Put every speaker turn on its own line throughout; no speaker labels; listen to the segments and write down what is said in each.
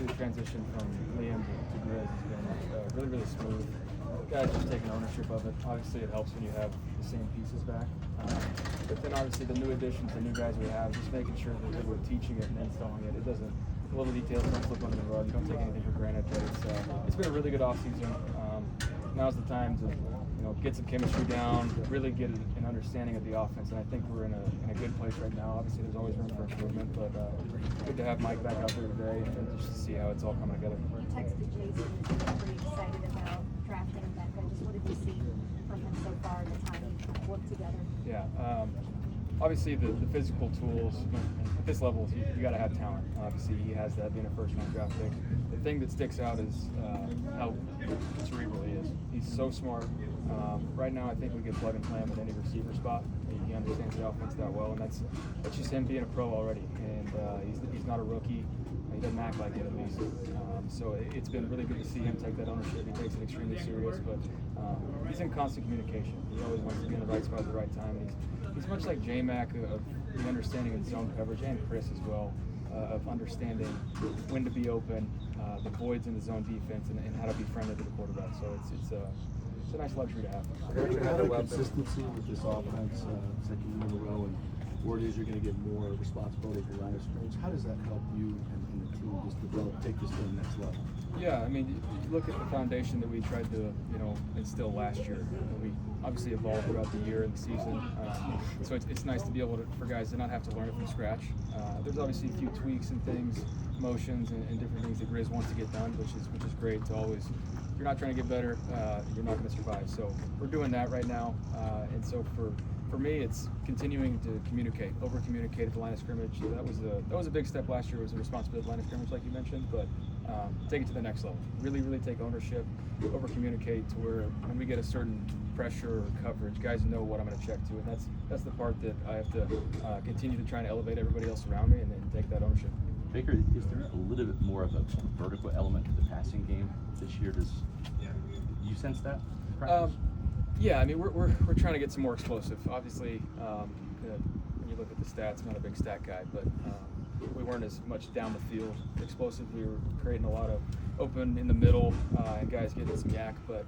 obviously the transition from Liam to Grizz has been really, really smooth. Guys just taking ownership of it. Obviously, it helps when you have the same pieces back. But then obviously the new additions, the new guys we have, just making sure that we're teaching it and installing it. It doesn't, little details don't slip under the rug. You don't take anything for granted. But it's been a really good offseason. Now's the time to get some chemistry down, really get an understanding of the offense, and I think we're in a good place right now. Obviously, there's always room for improvement, but good to have Mike back out there today and just to see how it's all coming together.
You texted Jason, pretty excited about drafting Becca. Just what did you see from him so far in the time you've worked together?
Yeah, obviously the physical tools at this level, you got to have talent. Obviously, he has that being a first-round draft pick. The thing that sticks out is how cerebral he is. He's so smart. Right now, I think we could plug and play him at any receiver spot. He understands the offense that well, and that's just him being a pro already. And he's not a rookie. He doesn't act like it, at least. So it's been really good to see him take that ownership. He takes it extremely serious, but he's in constant communication. He always wants to be in the right spot at the right time. He's much like J-Mac of the understanding of zone coverage, and Chris as well, of understanding when to be open, the voids in the zone defense, and how to be friendly to the quarterback. So it's a nice luxury to have.
There's a lot of consistency with this offense, second year in a row, and word is you're going to get more responsibility for line of scrimmage. How does that help you and the team just take this to the next level?
Yeah, I mean, you look at the foundation that we tried to, instill last year. And we obviously evolved throughout the year and the season. So it's nice to be able for guys to not have to learn it from scratch. There's obviously a few tweaks and things, motions and different things that Grizz wants to get done, which is great to always. If you're not trying to get better, you're not going to survive. So we're doing that right now. And so for me, it's continuing to communicate, over-communicate at the line of scrimmage. That was a big step last year. It was a responsibility of the line of scrimmage, like you mentioned, but take it to the next level. Really, really take ownership, over-communicate to where when we get a certain pressure or coverage, guys know what I'm going to check to, and that's the part that I have to continue to try and elevate everybody else around me and then take that ownership.
Baker, is there a little bit more of a vertical element to the passing game this year? Do you sense that in practice?
Yeah, I mean, we're trying to get some more explosive. Obviously, when you look at the stats, I'm not a big stat guy, but we weren't as much down the field explosive. We were creating a lot of open in the middle and guys getting some yak. But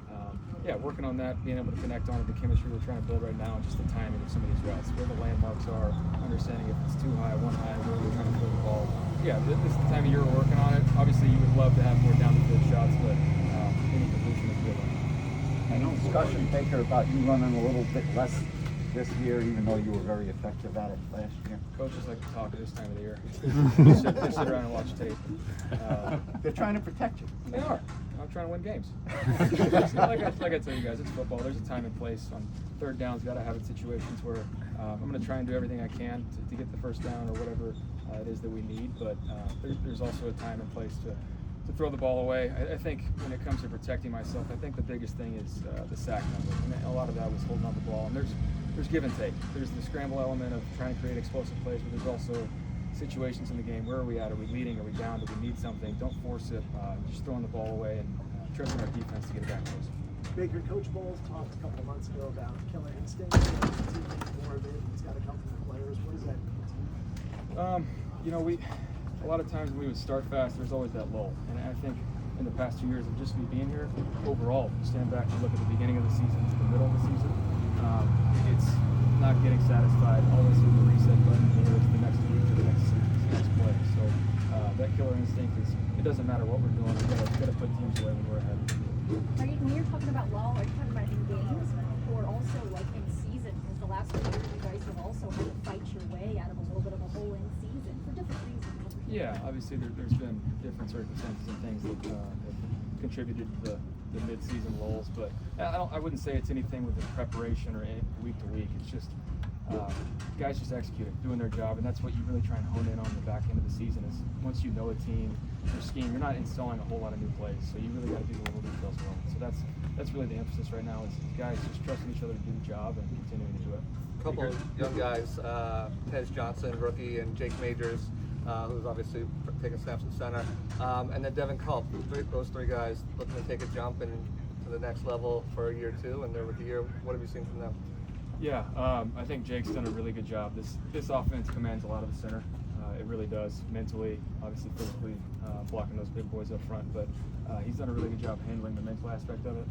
yeah, working on that, being able to connect on it, the chemistry we're trying to build right now, and just the timing of some of these routes, where the landmarks are, understanding if it's too high, one high, where we're trying to throw the ball. Yeah, this is the time of year we're working on it. Obviously, you would love to have more down the field shots, but any conclusion is good.
I know discussion, Baker, about you running a little bit less this year, even though you were very effective at it last year.
Coaches like to talk at this time of the year. They sit around and watch tape.
They're trying to protect you.
They are. I'm trying to win games. like I tell you guys, it's football. There's a time and place. On third downs, got to have it situations where I'm going to try and do everything I can to get the first down or whatever it is that we need. But there's also a time and place to throw the ball away. I think when it comes to protecting myself, I think the biggest thing is the sack number. And a lot of that was holding on the ball. And there's give and take. There's the scramble element of trying to create explosive plays, but there's also situations in the game. Where are we at? Are we leading? Are we down? Do we need something? Don't force it. Just throwing the ball away and trusting our defense to get it back close.
Baker, Coach Bowles talked a couple of months ago about killer instinct. More of it. It's got to come from the players. What does that mean to you? A lot of times when we would start fast, there's always that lull. And I think in the past 2 years of just me being here, overall, you stand back and look at the beginning of the season to the middle of the season, it's not getting satisfied, always hitting the reset button, whether it's the next week or the next play. So that killer instinct is, it doesn't matter what we're doing, we've got to put teams away when we're ahead.
When you're talking about lull, are you talking about in games or also like in season? Because the last 2 years you guys have also had to fight your way out of a little bit of a hole in season for different reasons.
Yeah, obviously there's been different circumstances and things that have contributed to the mid-season lulls, but I wouldn't say it's anything with the preparation or week to week. It's just guys just executing, doing their job, and that's what you really try and hone in on the back end of the season is once you know a team, your scheme, you're not installing a whole lot of new plays, so you really got to do the little details well. So that's really the emphasis right now is guys just trusting each other to do the job and continuing to do it.
A couple of young guys, Tej Johnson, rookie, and Jake Majors, who's obviously taking snaps at center, and then Devin Culp. Those three guys looking to take a jump to the next level for a year two, and their rookie year. What have you seen from them?
Yeah, I think Jake's done a really good job. This offense commands a lot of the center. It really does, mentally, obviously physically, blocking those big boys up front. But he's done a really good job handling the mental aspect of it.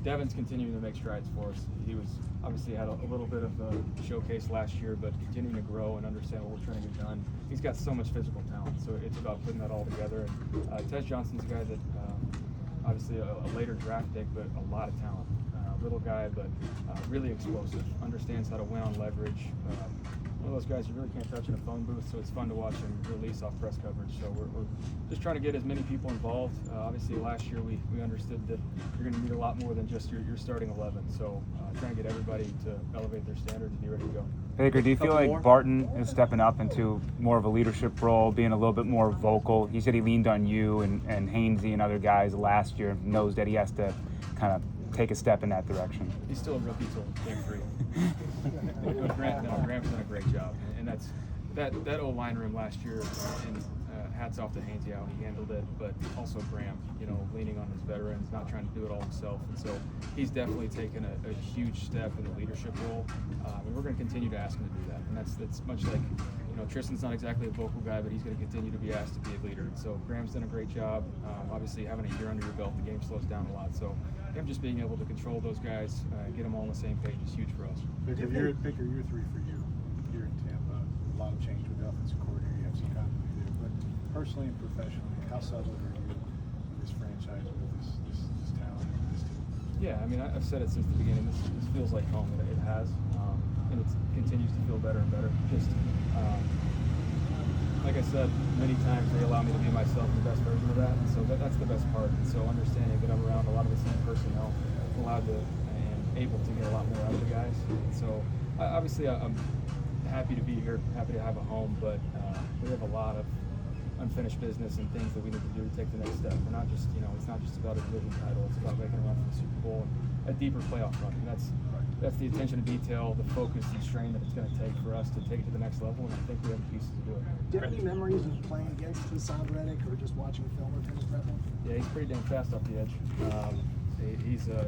Devin's continuing to make strides for us. He was obviously had a little bit of a showcase last year, but continuing to grow and understand what we're trying to get done. He's got so much physical talent, so it's about putting that all together. And Tez Johnson's a guy that obviously a later draft pick, but a lot of talent. Little guy, but really explosive. Understands how to win on leverage. One of those guys you really can't touch in a phone booth, so it's fun to watch him release off press coverage. So we're just trying to get as many people involved. Obviously, last year we understood that you're going to need a lot more than just your starting 11. So trying to get everybody to elevate their standards and be ready to go.
Baker, do you feel like Barton is stepping up into more of a leadership role, being a little bit more vocal? He said he leaned on you and Hainsey and other guys last year, and knows that he has to kind of take a step in that direction.
He's still a rookie till game 3. Graham's done a great job, and that's that O-line room last year. And hats off to Hainsey how he handled it, but also Graham, leaning on his veterans, not trying to do it all himself. And so he's definitely taken a huge step in the leadership role, and we're going to continue to ask him to do that. And that's much like, Tristan's not exactly a vocal guy, but he's going to continue to be asked to be a leader. And so Graham's done a great job. Obviously, having a year under your belt, the game slows down a lot. So him just being able to control those guys, get them all on the same page is huge for us.
Baker, year 3 for you here in Tampa. A lot of change with the offensive coordinator. You have some continuity there, but personally and professionally, how settled are you with this franchise, with this talent, and this team?
Yeah, I mean, I've said it since the beginning. This feels like home. It has, and it continues to feel better and better. Just like I said many times, they allow me to be myself, the best version of that. And so that's the best part. And so understanding that I'm around a lot of the same personnel, allowed to and able to get a lot more out of the guys. And so obviously I'm happy to be here, happy to have a home, but we have a lot of unfinished business and things that we need to do to take the next step. We're not just, it's not just about a division title. It's about making a run for the Super Bowl and a deeper playoff run. And that's the attention to detail, the focus and strain that it's going to take for us to take it to the next level. And I think we have the pieces to do it.
Do you have any memories of playing against Hassan Reddick or just watching film of him as Red Bull?
Yeah, he's pretty damn fast off the edge. He's a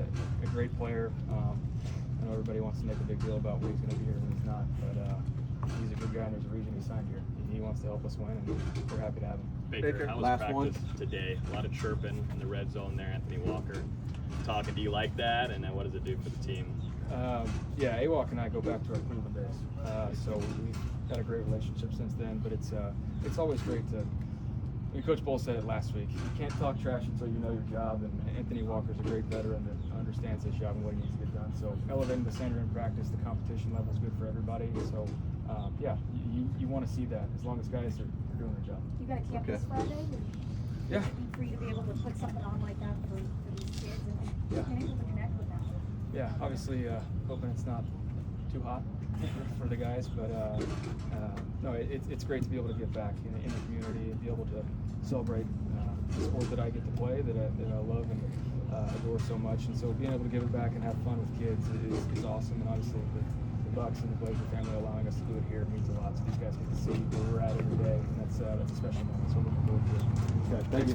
great player. I know everybody wants to make a big deal about where he's going to be here when he's not, but he's a good guy and there's a reason he signed here. He wants to help us win, and we're happy to have him.
Baker, how was practice today? A lot of chirping in the red zone there, Anthony Walker talking. Do you like that, and then what does it do for the team?
Yeah, AWOC and I go back to our Cleveland days, so we've had a great relationship since then. But it's always great to. I mean, Coach Bull said it last week. You can't talk trash until you know your job, and Anthony Walker's a great veteran that understands his job and what he needs to get done. So elevating the standard in practice, the competition level is good for everybody. So yeah, you want to see that as long as guys are doing their job.
You got a camp this Friday?
Yeah.
For you to be able to put something on like that for these kids and being able to connect with them.
Yeah, obviously hoping it's not too hot for the guys, but no, it's great to be able to give back in the community and be able to celebrate the sport that I get to play, that I love and adore so much. And so being able to give it back and have fun with kids is awesome. And obviously the Bucs and the Blazer family allowing us to do it here means a lot. So these guys get to see where we're at every day, and that's a special moment. So I'm looking forward to it.
Thank you.